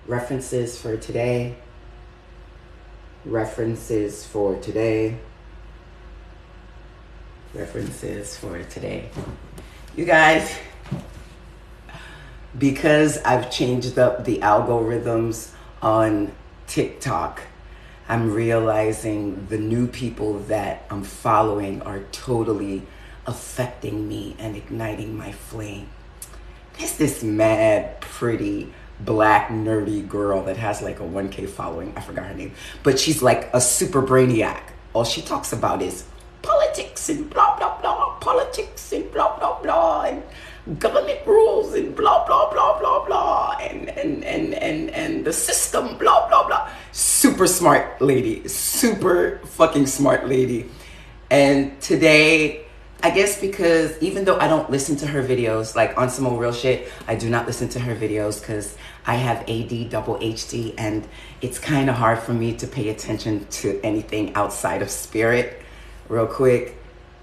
References for today. References for today. References for today. You guys, because I've changed up the algorithms on TikTok, I'm realizing the new people that I'm following are totally affecting me and igniting my flame. There's this mad, pretty, black, nerdy girl that has like a 1K following. I forgot her name. But she's like a super brainiac. All she talks about is politics and blah, blah, blah. Politics and blah, blah, blah. And government rules and blah, blah, blah, blah, blah. And the system, blah, blah, blah. Super smart lady. Super fucking smart lady. And today, I guess because even though I don't listen to her videos, like on some old real shit, I do not listen to her videos because I have AD double HD and it's kind of hard for me to pay attention to anything outside of spirit. Real quick,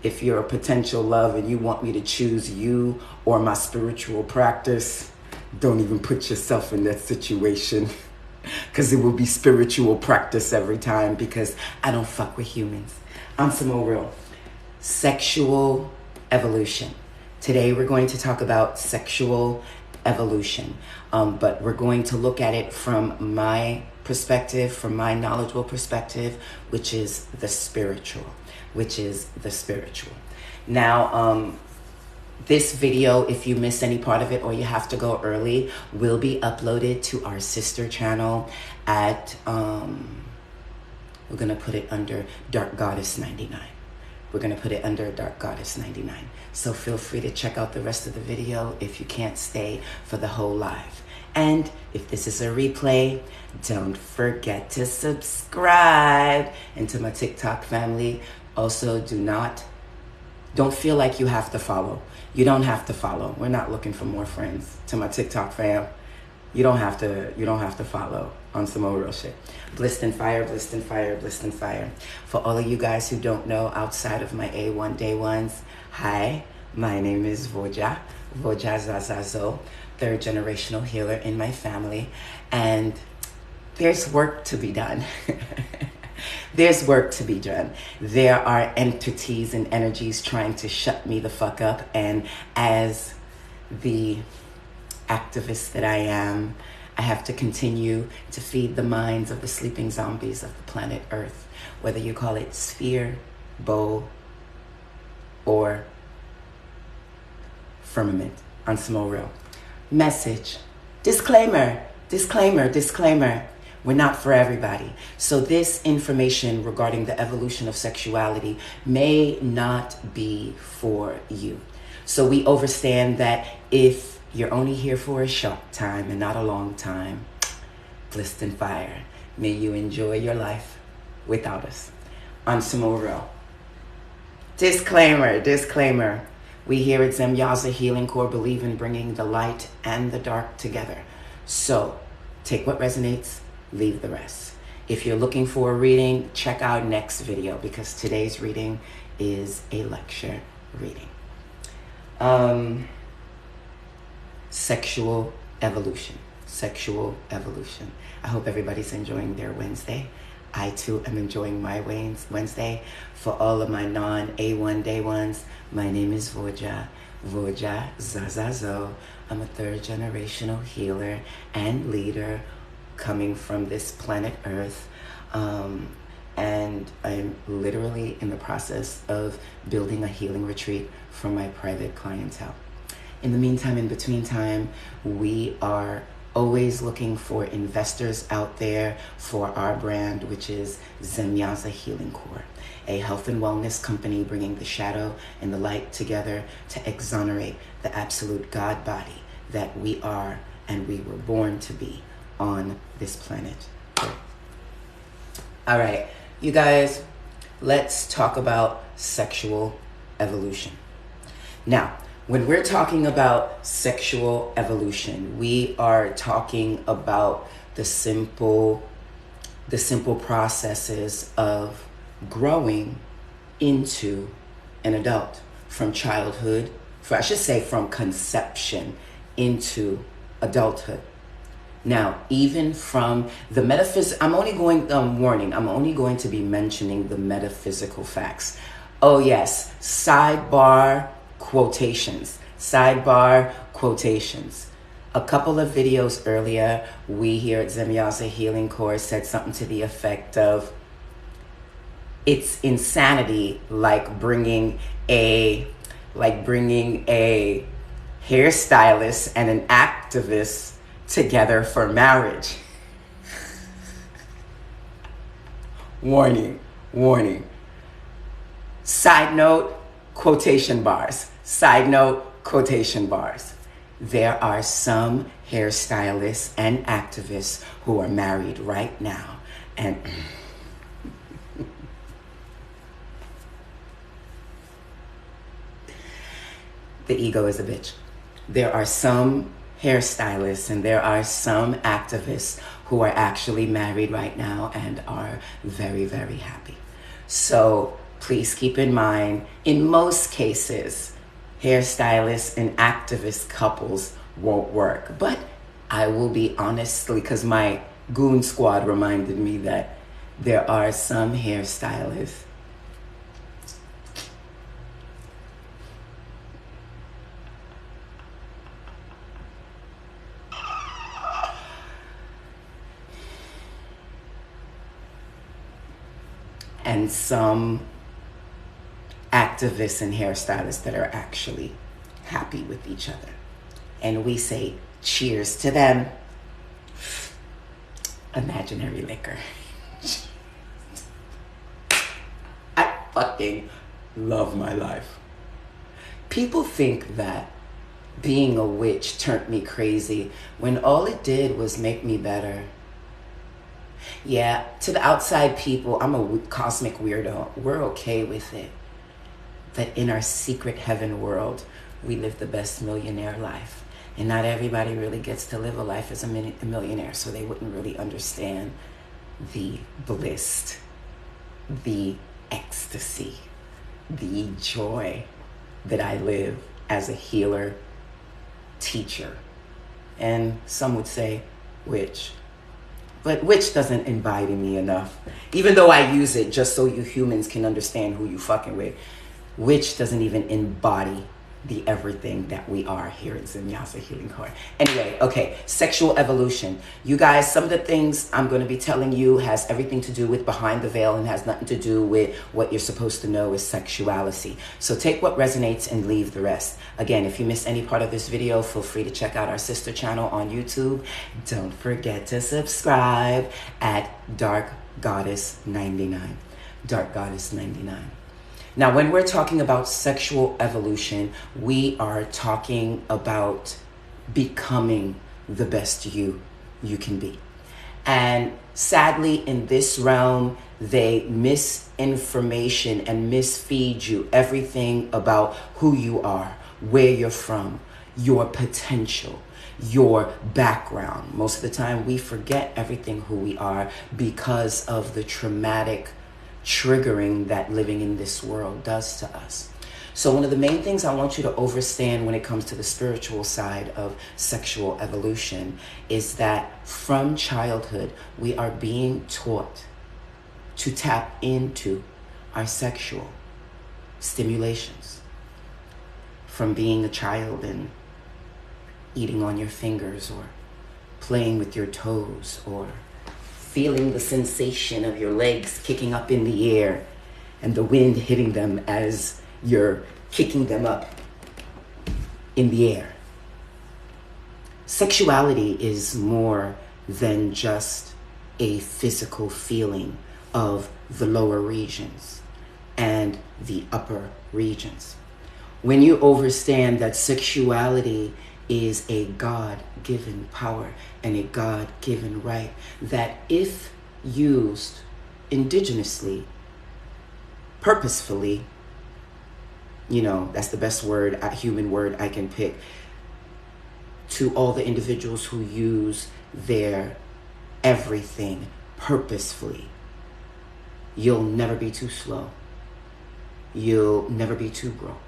if you're a potential love and you want me to choose you or my spiritual practice, don't even put yourself in that situation because it will be spiritual practice every time because I don't fuck with humans. I'm some old real. Sexual evolution. Today we're going to talk about sexual evolution, but we're going to look at it from my perspective, from my knowledgeable perspective, which is the spiritual, Now, this video, if you miss any part of it or you have to go early, will be uploaded to our sister channel at, we're going to put it under Dark Goddess 99. We're going to put it under Dark Goddess 99. So feel free to check out the rest of the video if you can't stay for the whole live. And if this is a replay, don't forget to subscribe. And to my TikTok family, also don't feel like you have to follow. You don't have to follow. We're not looking for more friends. To my TikTok fam, you don't have to follow on some old real shit. Blissed and fire, blissed and fire, blissed and fire. For all of you guys who don't know outside of my A1 day ones, hi, my name is Voja Zazazo, third generational healer in my family. And there's work to be done. There's work to be done. There are entities and energies trying to shut me the fuck up. And as the activist that I am, I have to continue to feed the minds of the sleeping zombies of the planet Earth, whether you call it sphere, bowl, or firmament on Small Real. Message. Disclaimer, disclaimer, disclaimer. We're not for everybody. So this information regarding the evolution of sexuality may not be for you. So we understand that if you're only here for a short time and not a long time, blissed and fire. May you enjoy your life without us. On Samoro. Disclaimer, disclaimer. We here at Zemyaza Healing Core believe in bringing the light and the dark together. So take what resonates, leave the rest. If you're looking for a reading, check our next video because today's reading is a lecture reading. Sexual evolution. Sexual evolution. I hope everybody's enjoying their Wednesday. I too am enjoying my Wednesday. For all of my non-A1 day ones, my name is Voja Zazazo. I'm a third generational healer and leader coming from this planet Earth. And I'm literally in the process of building a healing retreat for my private clientele. In the meantime, in between time, we are always looking for investors out there for our brand, which is Zemyaza Healing Core, a health and wellness company bringing the shadow and the light together to exonerate the absolute God body that we are and we were born to be on this planet. All right, you guys, let's talk about sexual evolution. Now, when we're talking about sexual evolution, we are talking about the simple processes of growing into an adult, from childhood, from conception into adulthood. Now, even from the I'm only going, warning, I'm only going to be mentioning the metaphysical facts. Oh yes, sidebar quotations. Sidebar quotations. A couple of videos earlier, we here at Zemyaza Healing Course said something to the effect of, it's insanity like bringing a hairstylist and an activist together for marriage. Warning, warning. Side note, quotation bars. Side note, quotation bars. There are some hairstylists and activists who are married right now, and the ego is a bitch. There are some hairstylists and there are some activists who are actually married right now and are very, very happy. So please keep in mind, in most cases, hairstylists and activist couples won't work. But I will be honestly, because my goon squad reminded me that there are some hairstylists and some activists and hairstylists that are actually happy with each other. And we say cheers to them. Imaginary liquor. I fucking love my life. People think that being a witch turned me crazy when all it did was make me better. Yeah, to the outside people, I'm a cosmic weirdo. We're okay with it. That in our secret heaven world, we live the best millionaire life. And not everybody really gets to live a life as a millionaire, so they wouldn't really understand the bliss, the ecstasy, the joy that I live as a healer, teacher, and some would say witch. But witch doesn't embody me enough. Even though I use it just so you humans can understand who you fucking with, witch doesn't even embody the everything that we are here at Zemyaza Healing Court. Anyway, okay, sexual evolution. You guys, some of the things I'm going to be telling you has everything to do with behind the veil and has nothing to do with what you're supposed to know is sexuality. So take what resonates and leave the rest. Again, if you missed any part of this video, feel free to check out our sister channel on YouTube. Don't forget to subscribe at Dark Goddess 99. Dark Goddess 99. Now, when we're talking about sexual evolution, we are talking about becoming the best you can be. And sadly, in this realm, they misinformation and misfeed you everything about who you are, where you're from, your potential, your background. Most of the time, we forget everything who we are because of the traumatic triggering that living in this world does to us. So one of the main things I want you to understand when it comes to the spiritual side of sexual evolution is that from childhood, we are being taught to tap into our sexual stimulations. From being a child and eating on your fingers or playing with your toes or feeling the sensation of your legs kicking up in the air and the wind hitting them as you're kicking them up in the air. Sexuality is more than just a physical feeling of the lower regions and the upper regions. When you understand that sexuality is a God-given power and a God-given right that if used indigenously, purposefully, that's the best word, human word I can pick, to all the individuals who use their everything purposefully, you'll never be too slow. You'll never be too broke.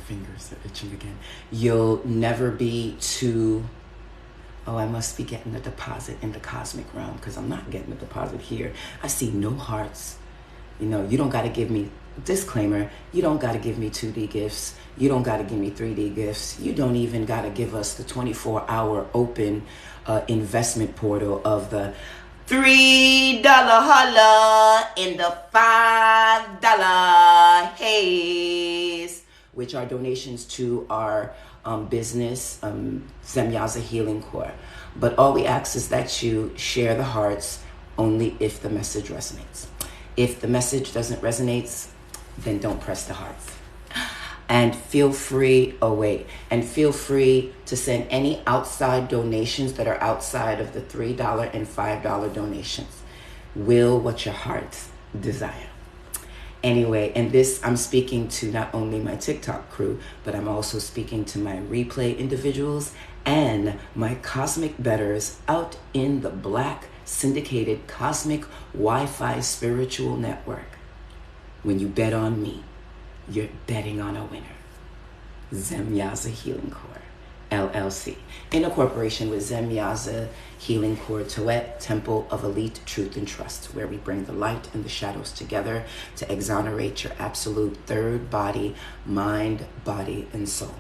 fingers are itching again. You'll never be too, oh, I must be getting a deposit in the cosmic realm, because I'm not getting a deposit here. I see no hearts. You know, you don't got to give me, disclaimer, you don't got to give me 2D gifts. You don't got to give me 3D gifts. You don't even got to give us the 24-hour open investment portal of the $3 holla in the $5 haze, which are donations to our business, Zemyaza Healing Core. But all we ask is that you share the hearts only if the message resonates. If the message doesn't resonate, then don't press the hearts. And feel free, and feel free to send any outside donations that are outside of the $3 and $5 donations. Will what your hearts desire. Anyway, and this, I'm speaking to not only my TikTok crew, but I'm also speaking to my replay individuals and my cosmic betters out in the Black syndicated cosmic Wi-Fi spiritual network. When you bet on me, you're betting on a winner. Zemyaza Healing Core, LLC, in a corporation with Zemyaza Healing Core T.O.E.T, Temple of Elite Truth and Trust, where we bring the light and the shadows together to exonerate your absolute third body, mind, body, and soul.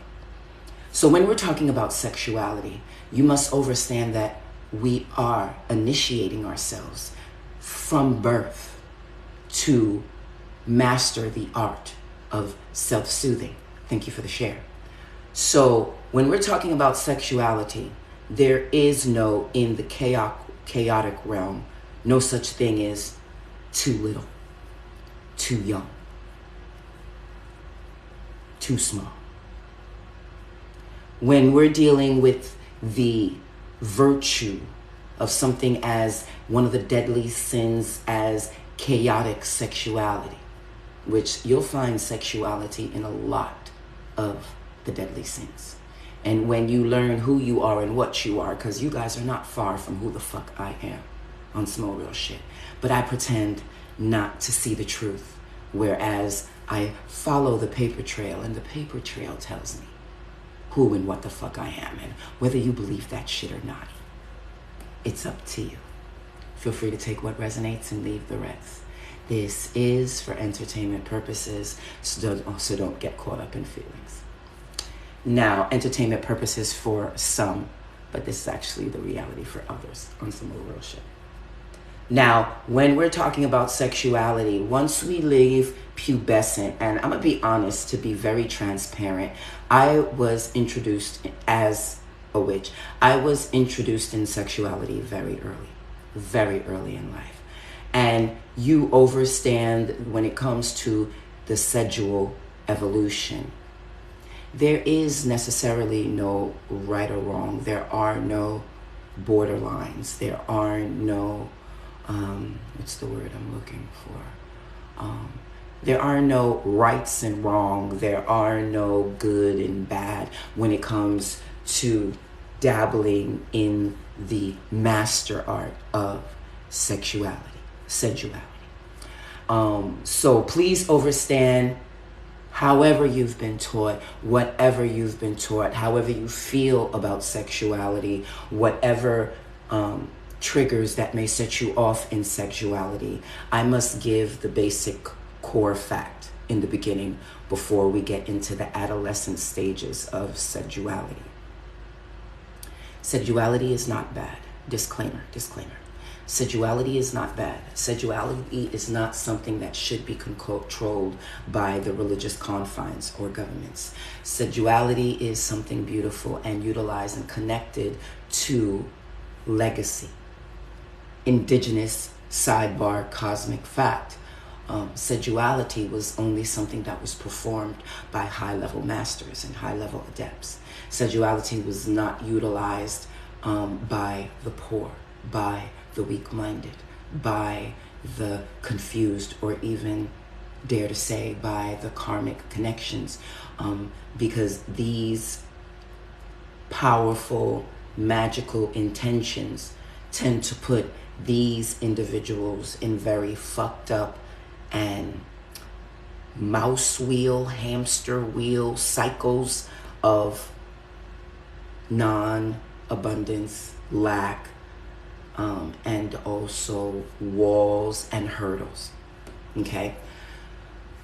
So when we're talking about sexuality, you must understand that we are initiating ourselves from birth to master the art of self-soothing. Thank you for the share. So when we're talking about sexuality, there is no, in the chaotic realm, no such thing as too little, too young, too small. When we're dealing with the virtue of something as one of the deadly sins as chaotic sexuality, which you'll find sexuality in a lot of the deadly sins. And when you learn who you are and what you are, because you guys are not far from who the fuck I am on some real shit. But I pretend not to see the truth, whereas I follow the paper trail, and the paper trail tells me who and what the fuck I am, and whether you believe that shit or not, it's up to you. Feel free to take what resonates and leave the rest. This is for entertainment purposes, so don't get caught up in feelings. Now, entertainment purposes for some, but this is actually the reality for others on some real shit. Now, when we're talking about sexuality, once we leave pubescent, and I'm going to be honest, to be very transparent, I was introduced as a witch. I was introduced in sexuality very early in life. And you overstand when it comes to the sexual evolution. There is necessarily no right or wrong. There are no borderlines. There are no, what's the word I'm looking for? There are no rights and wrong. There are no good and bad when it comes to dabbling in the master art of sexuality. So please understand, however you've been taught, whatever you've been taught, however you feel about sexuality, whatever triggers that may set you off in sexuality, I must give the basic core fact in the beginning before we get into the adolescent stages of sexuality. Sexuality is not bad. Disclaimer. Sexuality is not bad. Sexuality is not something that should be controlled by the religious confines or governments. Sexuality is something beautiful and utilized and connected to legacy. Indigenous sidebar cosmic fact. Sexuality was only something that was performed by high-level masters and high-level adepts. Sexuality was not utilized by the poor, by the weak-minded, by the confused, or even, dare to say, by the karmic connections, because these powerful, magical intentions tend to put these individuals in very fucked up and mouse wheel, hamster wheel cycles of non-abundance, lack, and also walls and hurdles. Okay?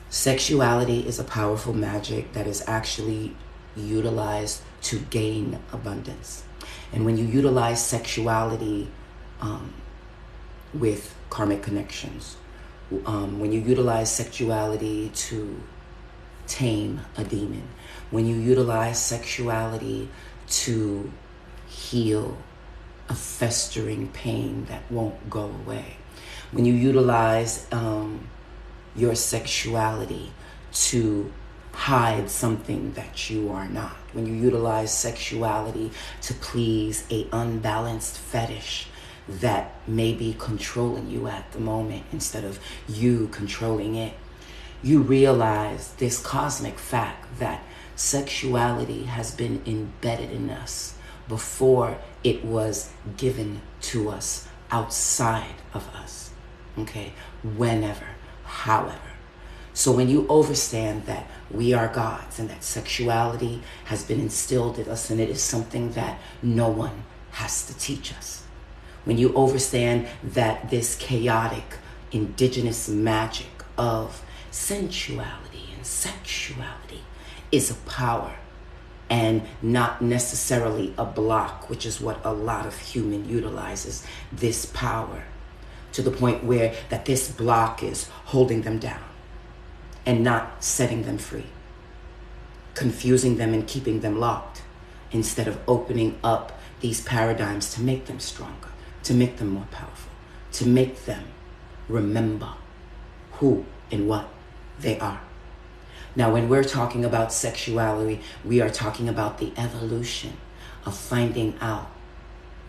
Sexuality is a powerful magic that is actually utilized to gain abundance. And when you utilize sexuality with karmic connections, when you utilize sexuality to tame a demon, when you utilize sexuality to heal a festering pain that won't go away, when you utilize your sexuality to hide something that you are not, when you utilize sexuality to please a unbalanced fetish that may be controlling you at the moment instead of you controlling it, you realize this cosmic fact that sexuality has been embedded in us before it was given to us outside of us. Okay? Whenever, however. So when you understand that we are gods and that sexuality has been instilled in us and it is something that no one has to teach us. When you understand that this chaotic indigenous magic of sensuality and sexuality is a power and not necessarily a block, which is what a lot of human utilizes this power to the point where that this block is holding them down and not setting them free, confusing them and keeping them locked instead of opening up these paradigms to make them stronger, to make them more powerful, to make them remember who and what they are. Now, when we're talking about sexuality, we are talking about the evolution of finding out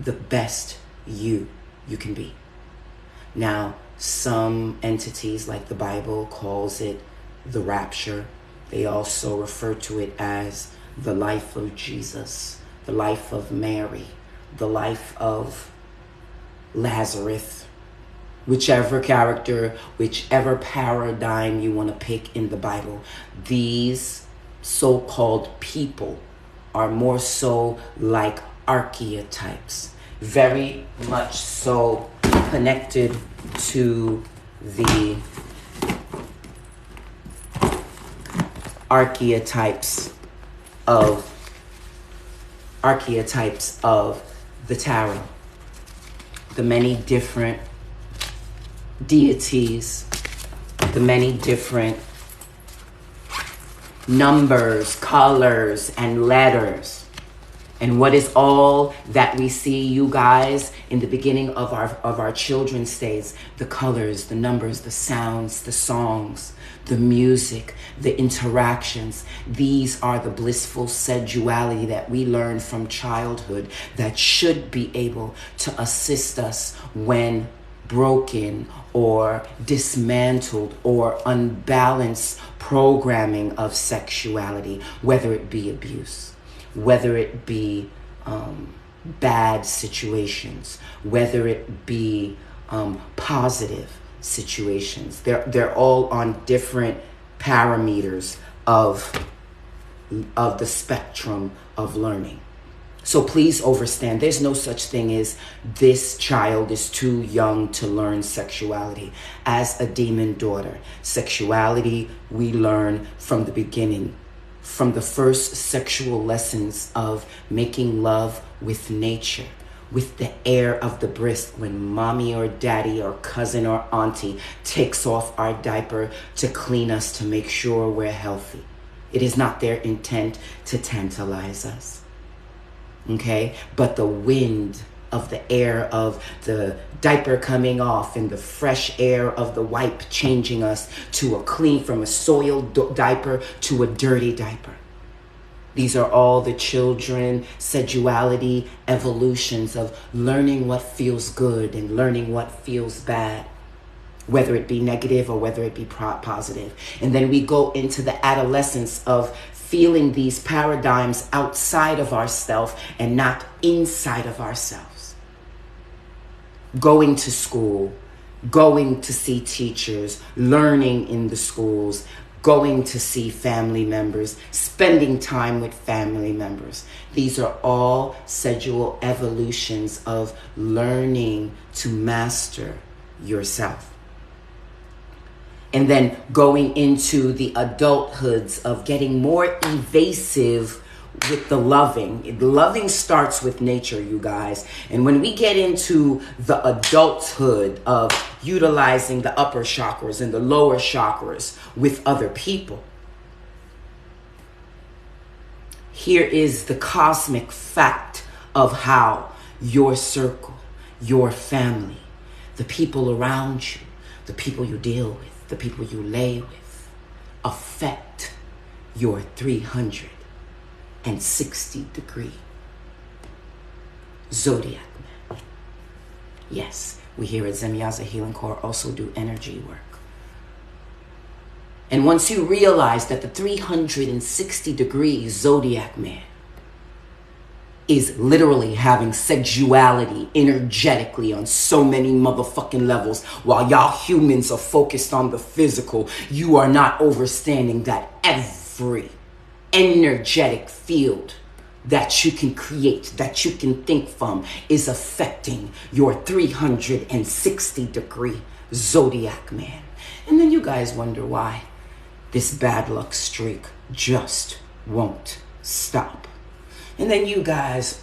the best you can be. Now, some entities like the Bible calls it the rapture. They also refer to it as the life of Jesus, the life of Mary, the life of Lazarus, whichever character, whichever paradigm you want to pick in the Bible. These so-called people are more so like archetypes, very much so connected to the archetypes of the tarot, the many different deities, the many different numbers, colors, and letters. And what is all that we see, you guys, in the beginning of our children's days? The colors, the numbers, the sounds, the songs, the music, the interactions. These are the blissful sensuality that we learn from childhood that should be able to assist us when broken or dismantled or unbalanced programming of sexuality, whether it be abuse, whether it be bad situations, whether it be positive situations. They're all on different parameters of the spectrum of learning. So please understand, there's no such thing as this child is too young to learn sexuality. As a demon daughter, sexuality we learn from the beginning, from the first sexual lessons of making love with nature, with the air of the breast, when mommy or daddy or cousin or auntie takes off our diaper to clean us to make sure we're healthy. It is not their intent to tantalize us. Okay? But the wind of the air of the diaper coming off and the fresh air of the wipe changing us to a clean, from a soiled diaper to a dirty diaper. These are all the children, sexuality, evolutions of learning what feels good and learning what feels bad, whether it be negative or whether it be positive. And then we go into the adolescence of feeling these paradigms outside of ourselves and not inside of ourselves. Going to school, going to see teachers, learning in the schools, going to see family members, spending time with family members. These are all sexual evolutions of learning to master yourself. And then going into the adulthoods of getting more evasive with the loving. Loving starts with nature, you guys. And when we get into the adulthood of utilizing the upper chakras and the lower chakras with other people, here is the cosmic fact of how your circle, your family, the people around you, the people you deal with, the people you lay with, affect your 360-degree zodiac man. Yes, we here at Zemyaza Healing Core also do energy work. And once you realize that the 360-degree zodiac man is literally having sexuality energetically on so many motherfucking levels, while y'all humans are focused on the physical, you are not understanding that every energetic field that you can create, that you can think from, is affecting your 360-degree zodiac man. And then you guys wonder why this bad luck streak just won't stop. And then you guys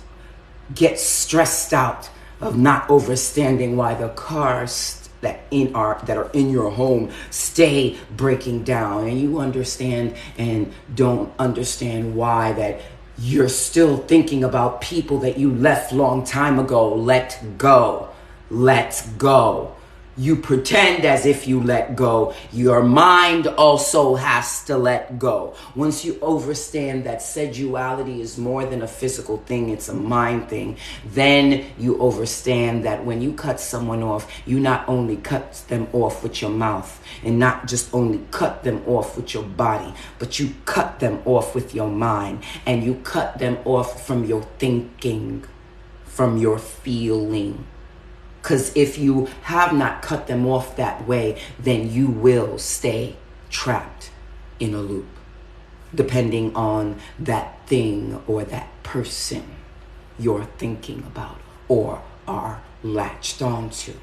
get stressed out of not understanding why the cars that are in your home stay breaking down. And you understand and don't understand why that you're still thinking about people that you left long time ago. Let go. Let go. You pretend as if you let go. Your mind also has to let go. Once you understand that sexuality is more than a physical thing, it's a mind thing, then you understand that when you cut someone off, you not only cut them off with your mouth and not just only cut them off with your body, but you cut them off with your mind, and you cut them off from your thinking, from your feeling. Because if you have not cut them off that way, then you will stay trapped in a loop, depending on that thing or that person you're thinking about or are latched onto.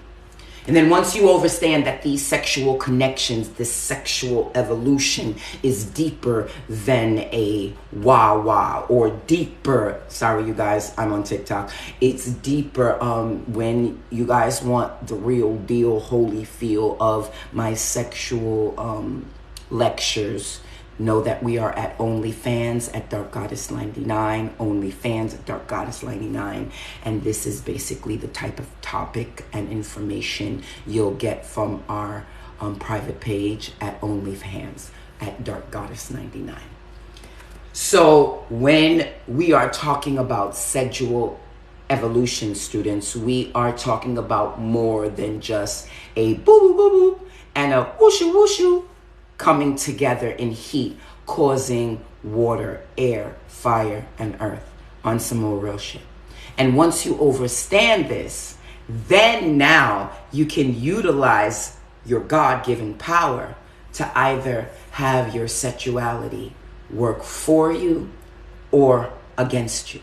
And then once you understand that these sexual connections, this sexual evolution is deeper than a wah-wah, or deeper, sorry you guys, I'm on TikTok. It's deeper when you guys want the real deal, holy feel of my sexual lectures. Know that we are at OnlyFans at Dark Goddess 99, OnlyFans at Dark Goddess 99, and this is basically the type of topic and information you'll get from our private page at OnlyFans at Dark Goddess 99. So when we are talking about sexual evolution, students, we are talking about more than just a boo boo boo boo and a whooshu whooshu coming together in heat, causing water, air, fire, and earth on some more real shit. And once you understand this, then now you can utilize your God-given power to either have your sexuality work for you or against you.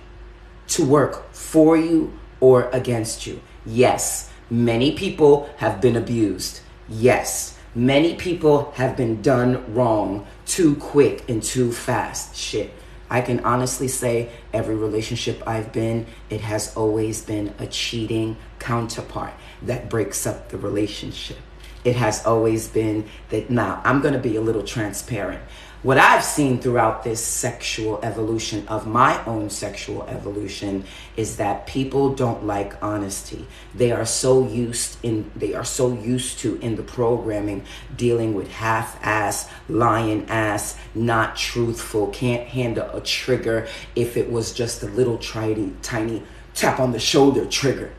To work for you or against you. Yes, many people have been abused. Yes, many people have been done wrong too quick and too fast. Shit, I can honestly say every relationship I've been, it has always been a cheating counterpart that breaks up the relationship. It has always been that. Now, I'm going to be a little transparent. What I've seen throughout this sexual evolution of my own sexual evolution is that people don't like honesty. They are so used to in the programming dealing with half-ass, lying ass, not truthful, can't handle a trigger if it was just a little tiny tap on the shoulder trigger,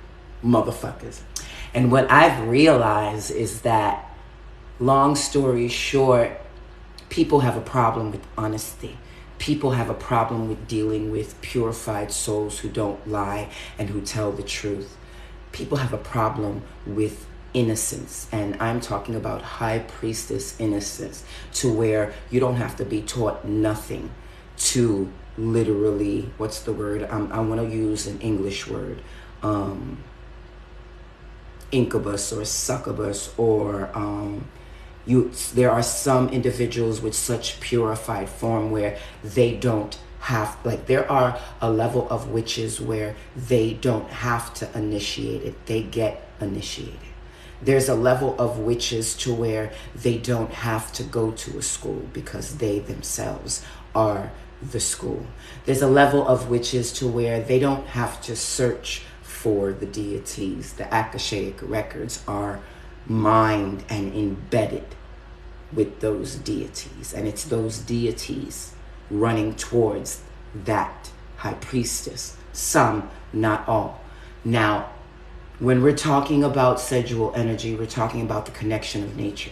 motherfuckers. And what I've realized is that, long story short, people have a problem with honesty. People have a problem with dealing with purified souls who don't lie and who tell the truth. People have a problem with innocence, and I'm talking about high priestess innocence, to where you don't have to be taught nothing to literally, what's the word? I want to use an English word, incubus or succubus, or there are some individuals with such purified form where they don't have, like, there are a level of witches where they don't have to initiate it, they get initiated. There's a level of witches to where they don't have to go to a school because they themselves are the school. There's a level of witches to where they don't have to search for the deities. The Akashic records are mined and embedded with those deities, and it's those deities running towards that high priestess. Some, not all. Now, when we're talking about sexual energy, we're talking about the connection of nature.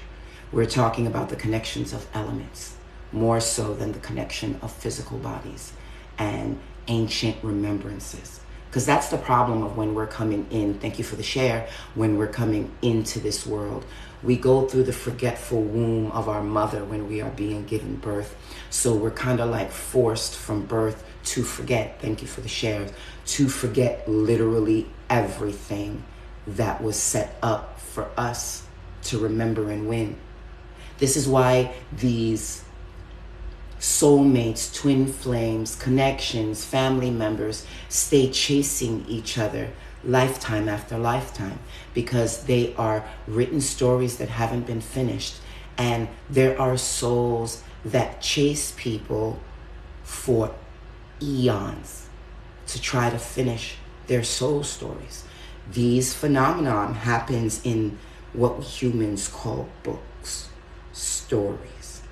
We're talking about the connections of elements, more so than the connection of physical bodies and ancient remembrances. Because that's the problem of when we're coming in. Thank you for the share. When we're coming into this world, we go through the forgetful womb of our mother when we are being given birth. So we're kind of like forced from birth to forget. Thank you for the share. To forget literally everything that was set up for us to remember and win. This is why these soulmates, twin flames, connections, family members stay chasing each other lifetime after lifetime, because they are written stories that haven't been finished, and there are souls that chase people for eons to try to finish their soul stories. These phenomenon happens in what humans call books, stories,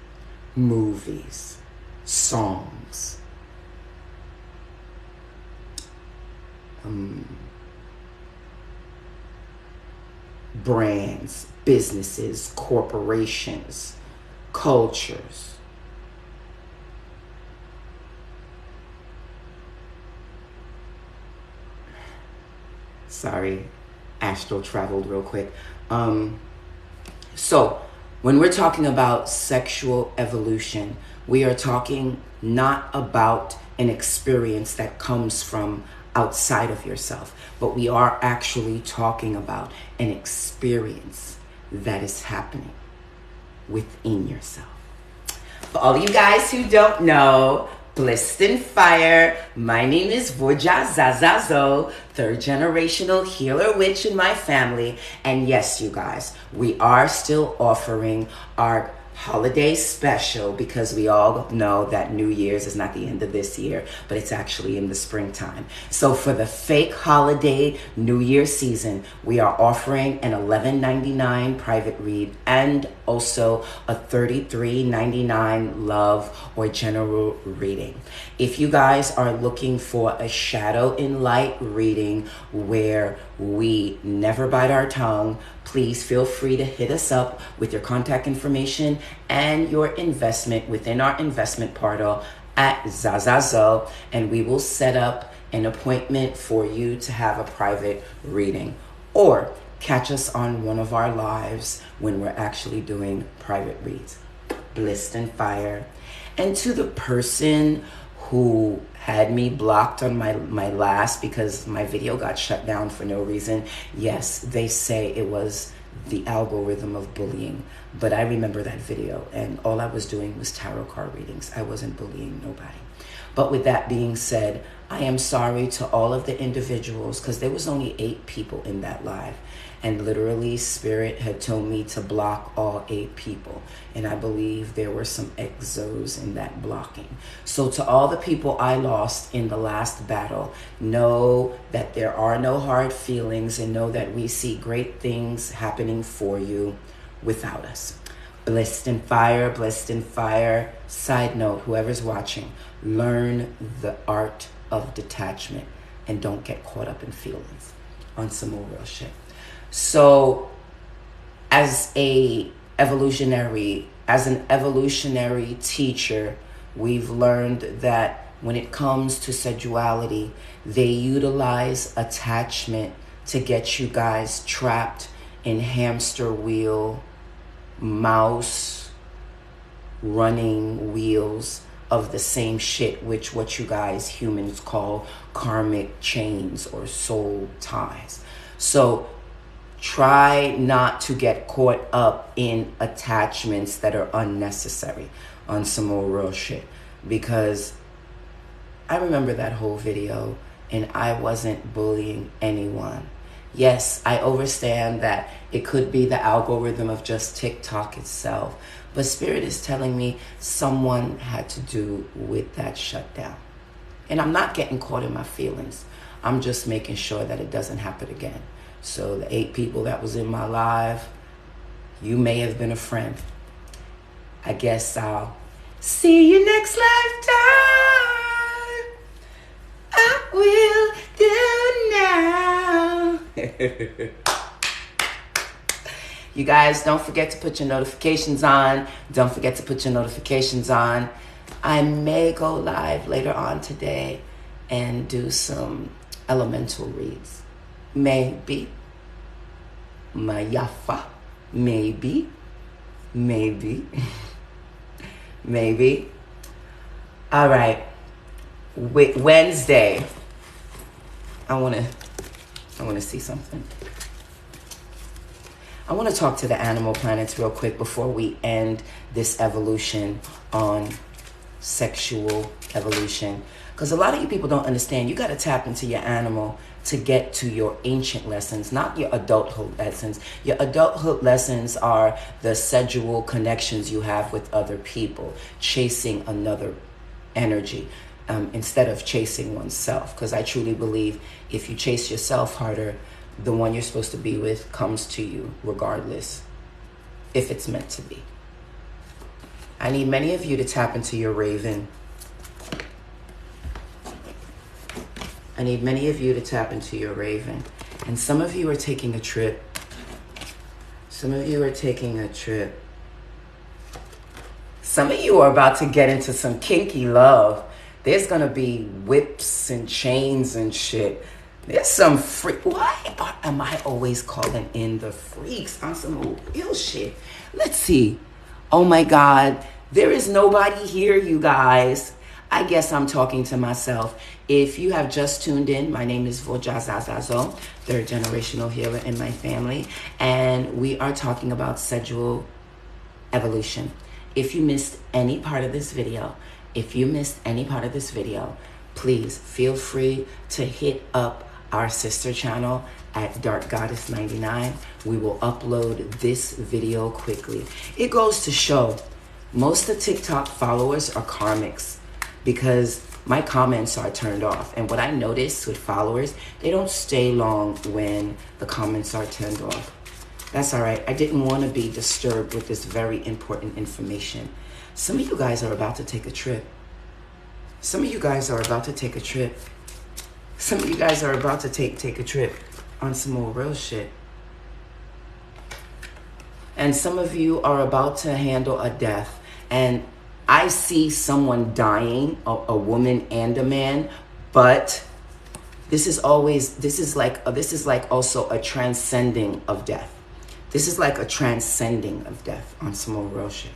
movies, songs, brands, businesses, corporations, cultures. Sorry, astral traveled real quick. So when we're talking about sexual evolution, we are talking not about an experience that comes from outside of yourself, but we are actually talking about an experience that is happening within yourself. For all of you guys who don't know, Blissed in Fire, my name is Vuja Zazazo, third generational healer witch in my family. And yes, you guys, we are still offering our holiday special, because we all know that New Year's is not the end of this year, but it's actually in the springtime. So for the fake holiday New Year season, we are offering an $11.99 private read and also a $33.99 love or general reading. If you guys are looking for a shadow in light reading where we never bite our tongue, please feel free to hit us up with your contact information and your investment within our investment portal at Zazazo, and we will set up an appointment for you to have a private reading, or catch us on one of our lives when we're actually doing private reads. Blissed in Fire. And to the person who had me blocked on my last, because my video got shut down for no reason. Yes, they say it was the algorithm of bullying, but I remember that video, and all I was doing was tarot card readings. I wasn't bullying nobody. But with that being said, I am sorry to all of the individuals, because there was only 8 people in that live. And literally, Spirit had told me to block all 8 people. And I believe there were some exos in that blocking. So to all the people I lost in the last battle, know that there are no hard feelings, and know that we see great things happening for you without us. Blissed in Fire, Blissed in Fire. Side note, whoever's watching, learn the art of detachment and don't get caught up in feelings, on some more real shit. So as an evolutionary teacher, we've learned that when it comes to sexuality, they utilize attachment to get you guys trapped in hamster wheel, mouse running wheels of the same shit, which what you guys humans call karmic chains or soul ties. So try not to get caught up in attachments that are unnecessary on some more real shit. Because I remember that whole video and I wasn't bullying anyone. Yes, I understand that it could be the algorithm of just TikTok itself, but Spirit is telling me someone had to do with that shutdown. And I'm not getting caught in my feelings. I'm just making sure that it doesn't happen again. So the 8 people that was in my live, you may have been a friend. I guess I'll see you next lifetime. I will do now. You guys, don't forget to put your notifications on. Don't forget to put your notifications on. I may go live later on today and do some elemental reads. Maybe. Mayafa. Maybe. Maybe. Maybe. All right. Wednesday. I want to see something. I want to talk to the animal planets real quick before we end this evolution on sexual evolution. Because a lot of you people don't understand. You got to tap into your animal to get to your ancient lessons, not your adulthood lessons. Your adulthood lessons are the sexual connections you have with other people, chasing another energy instead of chasing oneself. Because I truly believe if you chase yourself harder, the one you're supposed to be with comes to you regardless, if it's meant to be. I need many of you to tap into your raven. I need many of you to tap into your raven. And some of you are taking a trip. Some of you are taking a trip. Some of you are about to get into some kinky love. There's going to be whips and chains and shit. There's some freak. Why am I always calling in the freaks on some real shit? Let's see. Oh my God. There is nobody here, you guys. I guess I'm talking to myself. If you have just tuned in, my name is Vojazazazo, 3rd generational healer in my family. And we are talking about sexual evolution. If you missed any part of this video, please feel free to hit up our sister channel at Dark Goddess 99. We will upload this video quickly. It goes to show most of TikTok followers are karmics because my comments are turned off. And what I notice with followers, they don't stay long when the comments are turned off. That's all right. I didn't want to be disturbed with this very important information. Some of you guys are about to take a trip. Some of you guys are about to take a trip. Some of you guys are about to take a trip on some more real shit. And some of you are about to handle a death. And I see someone dying, a woman and a man, but this is like also a transcending of death. This is like a transcending of death on some more real shit.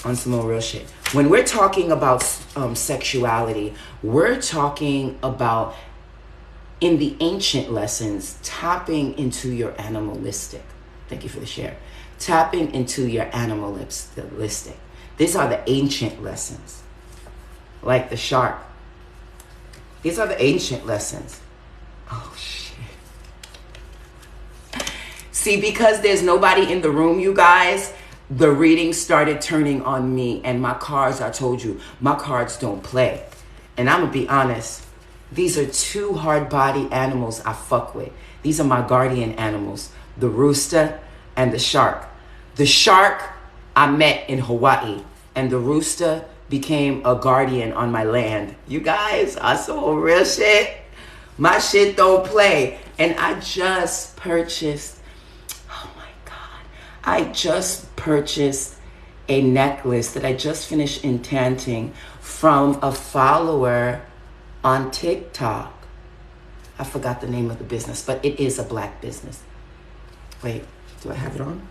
On some more real shit. When we're talking about sexuality, we're talking about, in the ancient lessons, tapping into your animalistic. Thank you for the share. Tapping into your animalistic. These are the ancient lessons. Like the shark. These are the ancient lessons. Oh, shit. See, because there's nobody in the room, you guys, the reading started turning on me, and my cards, I told you, my cards don't play. And I'm gonna be honest, these are 2 hard-body animals I fuck with. These are my guardian animals, the rooster and the shark. The shark I met in Hawaii, and the rooster became a guardian on my land. You guys, I saw real shit. My shit don't play. And I just purchased, I just purchased a necklace that I just finished enchanting from a follower on TikTok. I forgot the name of the business, but it is a black business. Wait, do I have it on?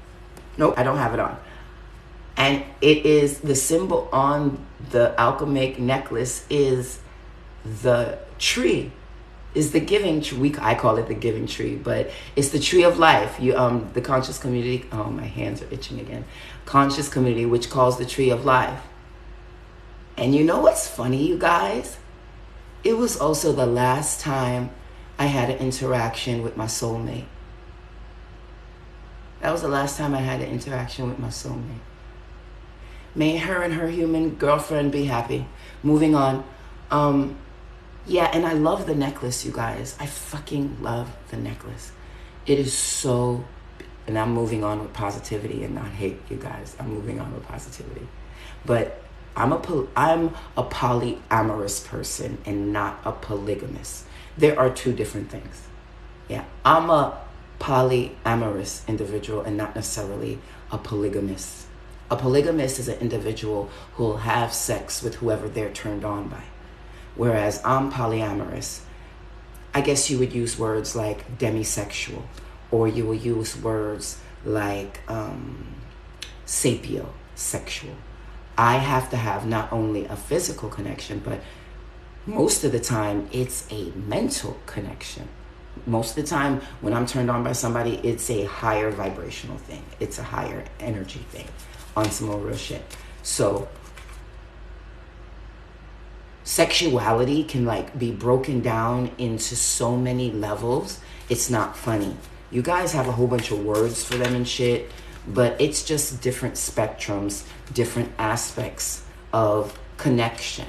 Nope, I don't have it on. And it is the symbol on the alchemic necklace is the tree, is the giving tree. I call it the giving tree, but it's the tree of life. The conscious community, oh, my hands are itching again. Conscious community, which calls the tree of life. And you know what's funny, you guys? It was also the last time I had an interaction with my soulmate. That was the last time I had an interaction with my soulmate. May her and her human girlfriend be happy. Moving on. Yeah, and I love the necklace, you guys. I fucking love the necklace. It is so, and I'm moving on with positivity and not hate, you guys. I'm moving on with positivity. But I'm a polyamorous person and not a polygamous. There are two different things. Yeah, I'm a polyamorous individual and not necessarily a polygamist. A polygamist is an individual who will have sex with whoever they're turned on by. Whereas I'm polyamorous. I guess you would use words like demisexual, or you will use words like sapiosexual. I have to have not only a physical connection, but most of the time it's a mental connection. Most of the time when I'm turned on by somebody, it's a higher vibrational thing. It's a higher energy thing on some more real shit. So sexuality can like be broken down into so many levels. It's not funny. You guys have a whole bunch of words for them and shit, but it's just different spectrums, different aspects of connection.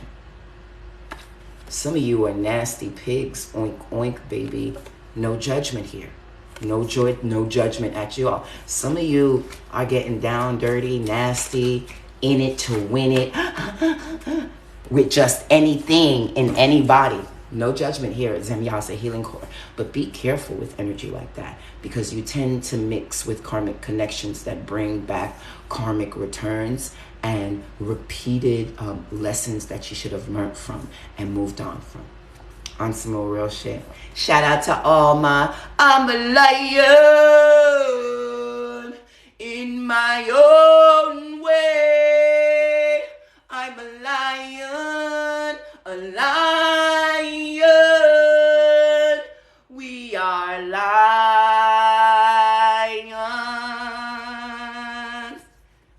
Some of you are nasty pigs. Oink, oink, baby. No judgment here. No judgment at you all. Some of you are getting down, dirty, nasty, in it to win it, with just anything in anybody. No judgment here at Zemyasa Healing Core. But be careful with energy like that, because you tend to mix with karmic connections that bring back karmic returns and repeated lessons that you should have learned from and moved on from. On some more real shit. Shout out to all my, I'm a lion in my own way. I'm a lion, a lion. We are lions.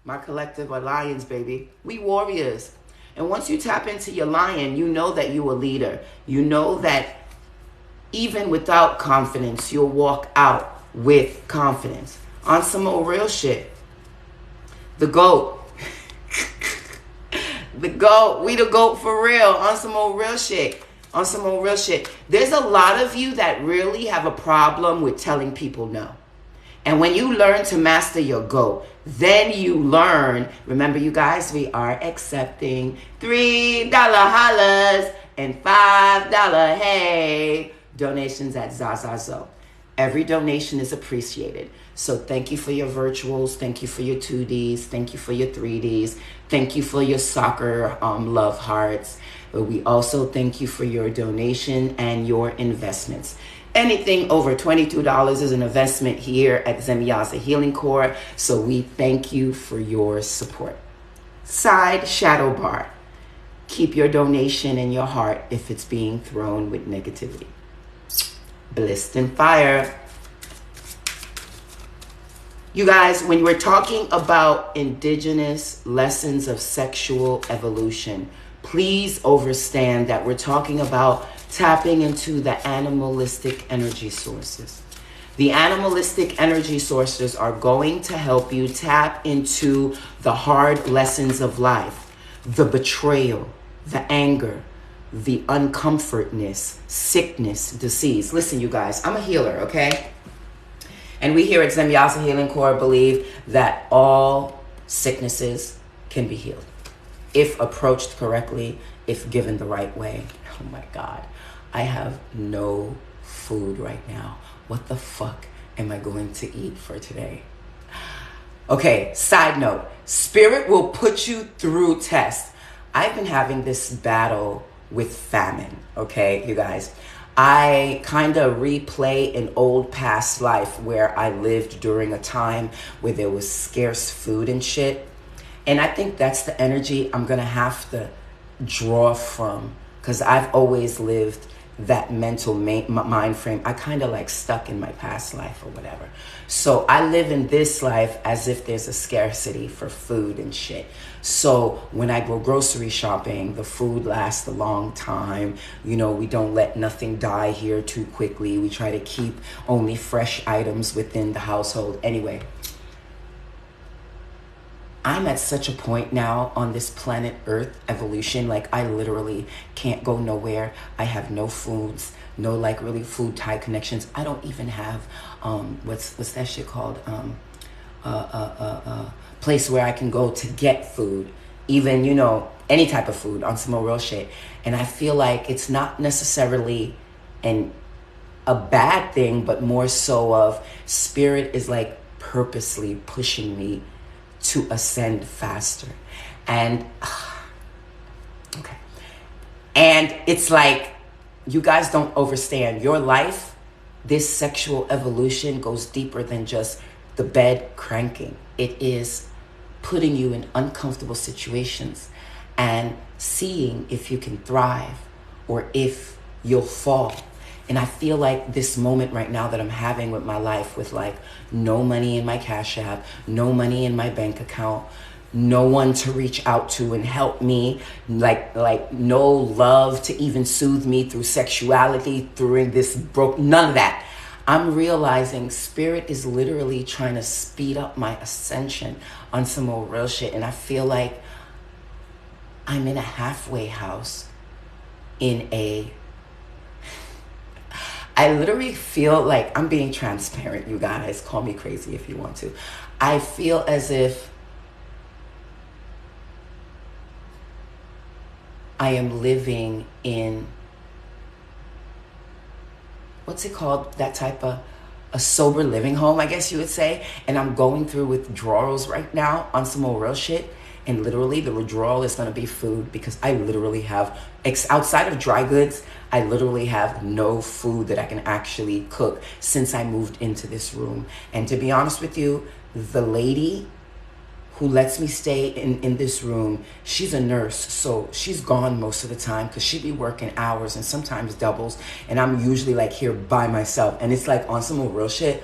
My collective are lions, baby. We warriors. And once you tap into your lion, you know that you're a leader. You know that even without confidence, you'll walk out with confidence. On some more real shit. The GOAT. The GOAT. We the GOAT for real. On some more real shit. On some more real shit. There's a lot of you that really have a problem with telling people no. And when you learn to master your GOAT, then you learn, remember you guys, we are accepting $3 hollers and $5 hey donations at Zazazo. Every donation is appreciated. So thank you for your virtuals. Thank you for your 2Ds. Thank you for your 3Ds. Thank you for your soccer love hearts. But we also thank you for your donation and your investments. Anything over $22 is an investment here at Zemyasa Healing Core. So we thank you for your support. Side shadow bar. Keep your donation in your heart if it's being thrown with negativity. Blissed and fire. You guys, when we're talking about indigenous lessons of sexual evolution, please understand that we're talking about tapping into the animalistic energy sources. The animalistic energy sources are going to help you tap into the hard lessons of life, the betrayal, the anger, the uncomfortness, sickness, disease. Listen, you guys, I'm a healer, okay? And we here at Zemyasa Healing Core believe that all sicknesses can be healed if approached correctly, if given the right way. Oh my God, I have no food right now. What the fuck am I going to eat for today? Okay, side note, spirit will put you through tests. I've been having this battle with famine, okay, you guys. I kind of replay an old past life where I lived during a time where there was scarce food and shit. And I think that's the energy I'm going to have to draw from, because I've always lived that mental mind frame. I kind of like stuck in my past life or whatever. So I live in this life as if there's a scarcity for food and shit. So when I go grocery shopping, the food lasts a long time. You know, we don't let nothing die here too quickly. We try to keep only fresh items within the household. Anyway, I'm at such a point now on this planet Earth evolution. Like, I literally can't go nowhere. I have no foods, no like really food type connections. I don't even have what's that shit called? Place where I can go to get food, even, you know, any type of food, on some more real shit. And I feel like it's not necessarily a bad thing, but more so of spirit is like purposely pushing me to ascend faster. And okay, and it's like, you guys don't understand. Your life, this sexual evolution goes deeper than just the bed cranking. It is putting you in uncomfortable situations and seeing if you can thrive or if you'll fall. And I feel like this moment right now that I'm having with my life, with like no money in my Cash App, no money in my bank account, no one to reach out to and help me, like no love to even soothe me through sexuality, through this none of that. I'm realizing spirit is literally trying to speed up my ascension on some more real shit. And I feel like I'm in a halfway house I literally feel like, I'm being transparent, you guys. Call me crazy if you want to. I feel as if I am living in, what's it called? That type of a sober living home, I guess you would say. And I'm going through withdrawals right now on some more real shit. And literally the withdrawal is going to be food, because I literally have, outside of dry goods, I literally have no food that I can actually cook since I moved into this room. And to be honest with you, the lady who lets me stay in this room, she's a nurse. So she's gone most of the time because she be working hours and sometimes doubles. And I'm usually like here by myself. And it's like on some more real shit.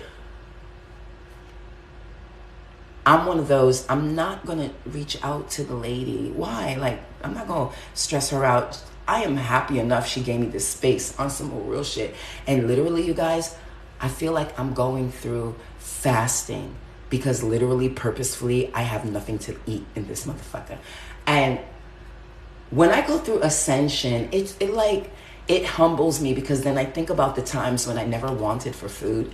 I'm one of those, I'm not going to reach out to the lady. Why? Like, I'm not going to stress her out. I am happy enough she gave me this space on some real shit. And literally, you guys, I feel like I'm going through fasting because literally, purposefully, I have nothing to eat in this motherfucker. And when I go through ascension, it humbles me, because then I think about the times when I never wanted for food.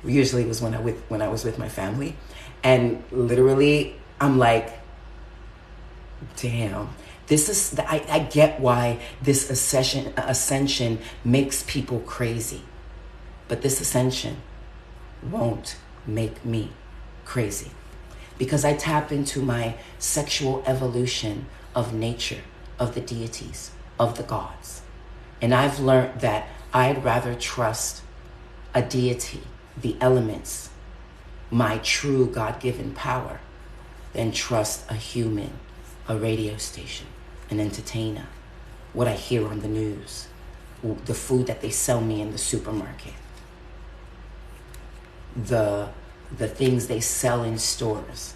Usually it was when I was with my family. And literally, I'm like, damn, this is, I get why this ascension makes people crazy. But this ascension won't make me crazy, because I tap into my sexual evolution of nature, of the deities, of the gods. And I've learned that I'd rather trust a deity, the elements, my true God-given power, than trust a human, a radio station, an entertainer, what I hear on the news, the food that they sell me in the supermarket, the things they sell in stores.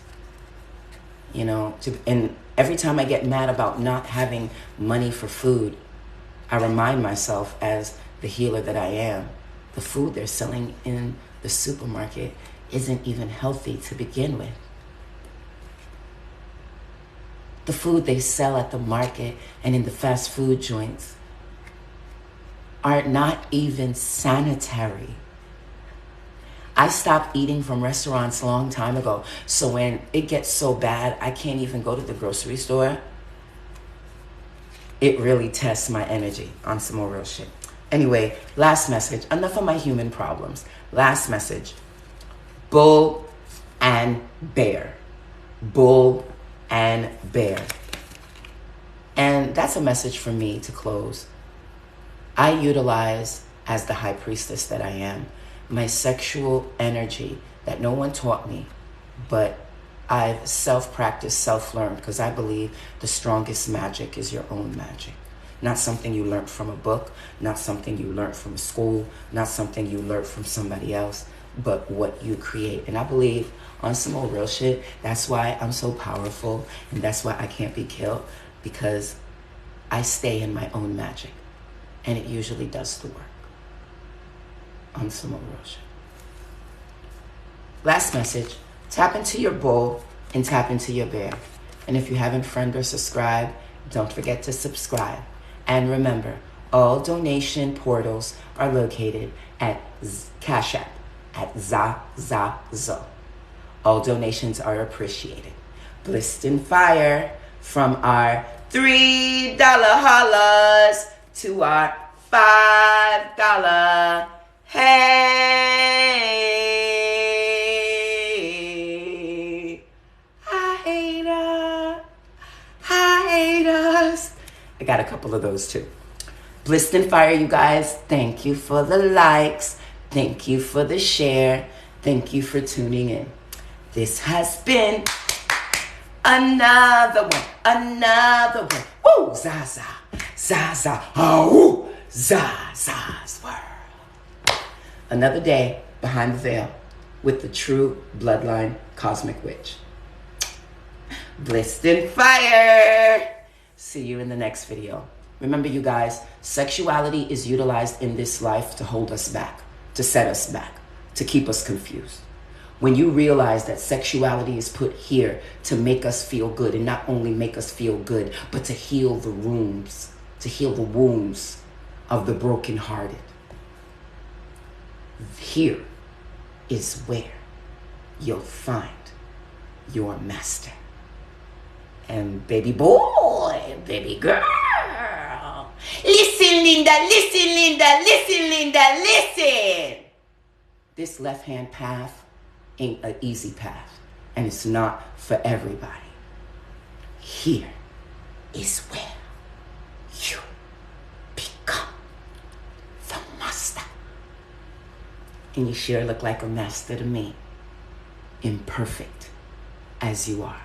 You know, and every time I get mad about not having money for food, I remind myself, as the healer that I am, the food they're selling in the supermarket isn't even healthy to begin with. The food they sell at the market and in the fast food joints are not even sanitary. I stopped eating from restaurants a long time ago. So when it gets so bad I can't even go to the grocery store, it really tests my energy on some more real shit. Anyway, last message. Enough of my human problems. Last message. Bull and bear. Bull and bear. And that's a message for me to close. I utilize as the high priestess that I am. My sexual energy that no one taught me, but I've self-practiced, self-learned, because I believe the strongest magic is your own magic. Not something you learned from a book, not something you learned from a school, not something you learned from somebody else, but what you create. And I believe, on some old real shit, that's why I'm so powerful, and that's why I can't be killed, because I stay in my own magic, and it usually does the work. On some old real shit. Last message, tap into your bull and tap into your bear. And if you haven't friend or subscribed, don't forget to subscribe. And remember, all donation portals are located at Cash App, at ZA. All donations are appreciated. Blissed in fire, from our $3 hollers to our $5 hey. Haters. I got a couple of those too. Blissed in fire, you guys. Thank you for the likes. Thank you for the share. Thank you for tuning in. This has been another one. Woo! Zaza. Oh, Zaza's world. Another day behind the veil with the true bloodline cosmic witch. Blissed in fire. See you in the next video. Remember, you guys, sexuality is utilized in this life to hold us back, to set us back, to keep us confused. When you realize that sexuality is put here to make us feel good, and not only make us feel good, but to heal the wounds, of the brokenhearted. Here is where you'll find your master. And baby boy, baby girl, listen, Linda, listen. This left-hand path ain't an easy path, and it's not for everybody. Here is where you become the master. And you sure look like a master to me, imperfect as you are.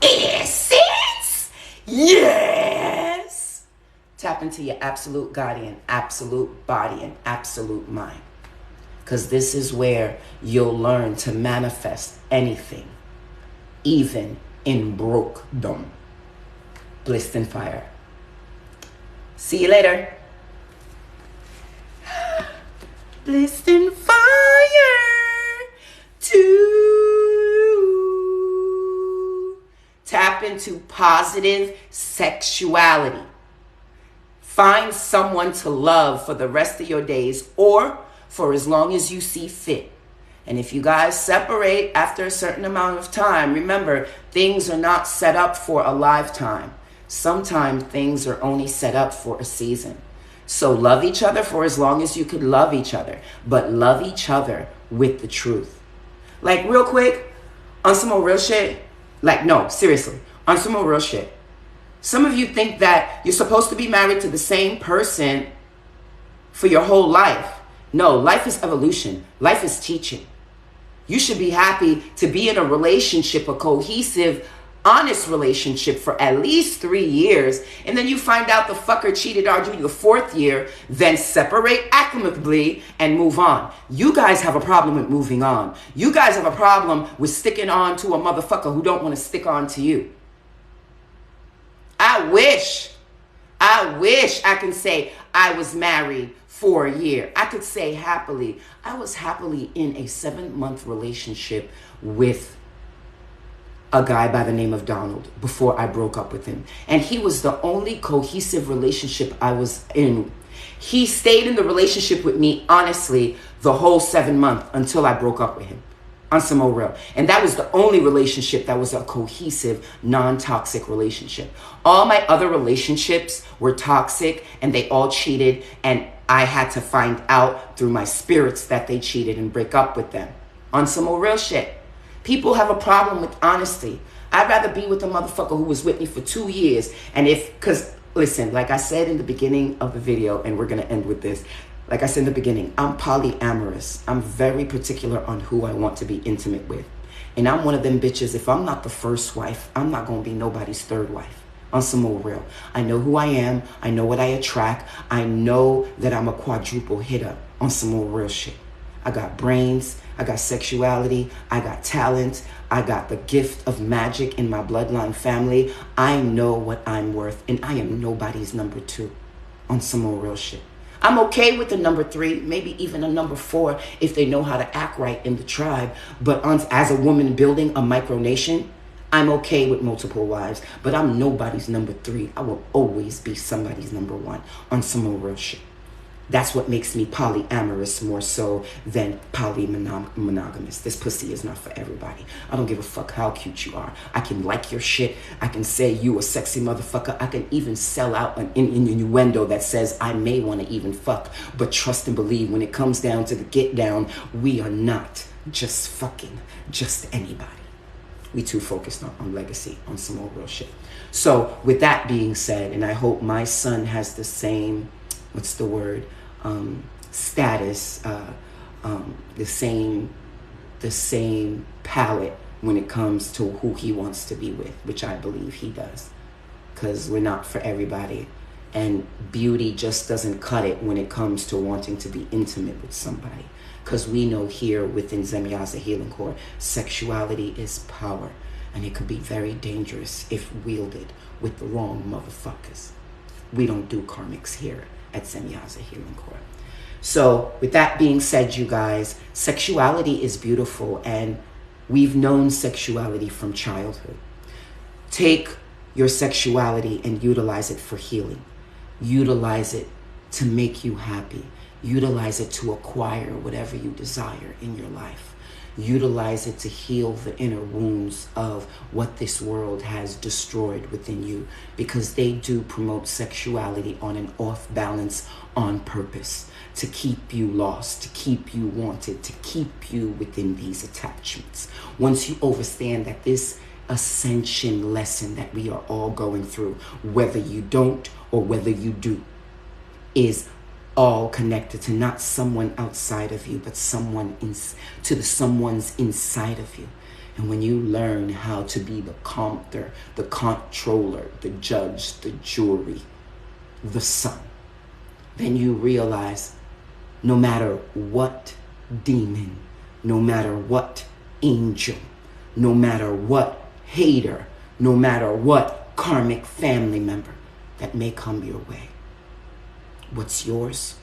Essence! Yes! Tap into your absolute guardian, absolute body, and absolute mind. Because this is where you'll learn to manifest anything, even in brokedom. Blissed in fire. See you later. Blissed in fire. Tap into positive sexuality. Find someone to love for the rest of your days, or for as long as you see fit. And if you guys separate after a certain amount of time, remember, things are not set up for a lifetime. Sometimes things are only set up for a season. So love each other for as long as you could love each other, but love each other with the truth. Like, real quick, on some more real shit, like, no, seriously, on some more real shit. Some of you think that you're supposed to be married to the same person for your whole life. No, life is evolution. Life is teaching. You should be happy to be in a relationship, a cohesive, honest relationship for at least 3 years, and then you find out the fucker cheated on you the 4th year, then separate amicably and move on. You guys have a problem with moving on. You guys have a problem with sticking on to a motherfucker who don't want to stick on to you. I wish I can say I was married for a year. I could say happily. I was happily in a 7-month relationship with a guy by the name of Donald before I broke up with him. And he was the only cohesive relationship I was in. He stayed in the relationship with me, honestly, the whole 7 months until I broke up with him. On some more real. And that was the only relationship that was a cohesive, non-toxic relationship. All my other relationships were toxic, and they all cheated, and I had to find out through my spirits that they cheated and break up with them. On some more real shit. People have a problem with honesty. I'd rather be with a motherfucker who was with me for 2 years, and because Listen, like I said in the beginning of the video, and we're going to end with this. Like I said in the beginning, I'm polyamorous. I'm very particular on who I want to be intimate with. And I'm one of them bitches, if I'm not the first wife, I'm not going to be nobody's third wife. On some more real. I know who I am. I know what I attract. I know that I'm a quadruple hitter on some more real shit. I got brains. I got sexuality. I got talent. I got the gift of magic in my bloodline family. I know what I'm worth, and I am nobody's number 2 on some more real shit. I'm okay with the number 3, maybe even a number 4 if they know how to act right in the tribe. But as a woman building a micronation, I'm okay with multiple wives, but I'm nobody's number 3. I will always be somebody's number 1 on some more real shit. That's what makes me polyamorous more so than polymonogamous. This pussy is not for everybody. I don't give a fuck how cute you are. I can like your shit. I can say you a sexy motherfucker. I can even sell out an innuendo that says I may want to even fuck. But trust and believe, when it comes down to the get down, we are not just fucking just anybody. We too focused on legacy, on some more real shit. So with that being said, and I hope my son has the same, what's the word, status, the same palette when it comes to who he wants to be with, which I believe he does, because we're not for everybody, and beauty just doesn't cut it when it comes to wanting to be intimate with somebody, because we know here within Semyaza Healing Core, sexuality is power, and it could be very dangerous if wielded with the wrong motherfuckers. We don't do karmics here at Semyaza Healing Core. So with that being said, you guys, sexuality is beautiful, and we've known sexuality from childhood. Take your sexuality and utilize it for healing. Utilize it to make you happy. Utilize it to acquire whatever you desire in your life. Utilize it to heal the inner wounds of what this world has destroyed within you, because they do promote sexuality on an off balance on purpose, to keep you lost, to keep you wanted, to keep you within these attachments. Once you understand that this ascension lesson that we are all going through, whether you don't or whether you do, is all connected to not someone outside of you, but someone's inside of you. And when you learn how to be the compter, the controller, the judge, the jury, the sun, then you realize no matter what demon, no matter what angel, no matter what hater, no matter what karmic family member that may come your way, what's yours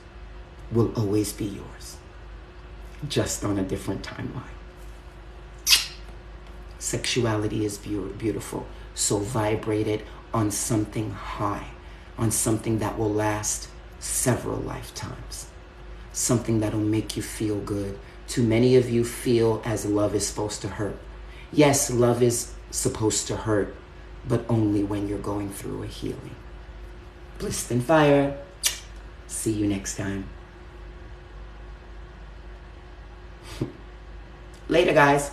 will always be yours, just on a different timeline. Sexuality is beautiful, so vibrate it on something high, on something that will last several lifetimes, something that'll make you feel good. Too many of you feel as love is supposed to hurt. Yes, love is supposed to hurt, but only when you're going through a healing. Bliss and fire. See you next time. Later, guys.